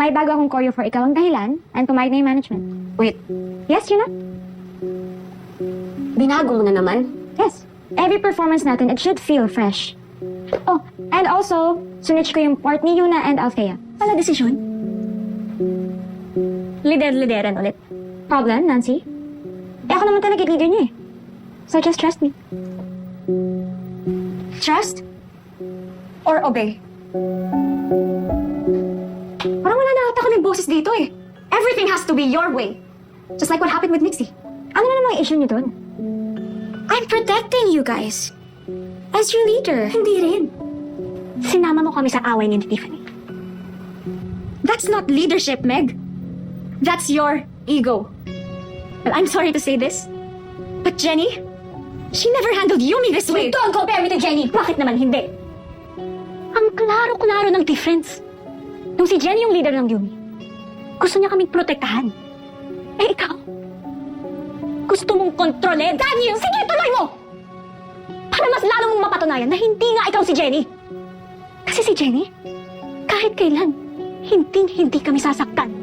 May bago akong choreo for ikaw ang dahilan and pumayag na yung management. Wait, Yes, Yuna? binago mo na naman? Yes. Every performance natin, it should feel fresh. Oh, and also, sunich ko yung part ni Yuna and Althea. Wala desisyon? Lideran ulit. Problem, Nancy? Eh, ako naman talaga leader niya eh. So just trust me. Trust? Or obey? Parang wala na ata kaming boses dito eh. Everything has to be your way. Just like what happened with Nixie. Ano na namang issue niyo dun? I'm protecting you guys. As your leader. Hindi rin. Sinama mo kami sa away ni Tiffany. That's not leadership, Meg. That's your ego. Well, I'm sorry to say this, but Jenny, she never handled Yumi this way. Don't compare me to Jenny! Bakit naman hindi? Ang klaro-klaro ng difference. Nung si Jenny yung leader ng Yumi, gusto niya kaming protektahan. Eh ikaw, gusto mong kontrolin. Daniel, sige, tuloy mo! Para mas lalo mong mapatunayan na hindi nga ikaw si Jenny. Kasi si Jenny, kahit kailan, hindi kami sasaktan.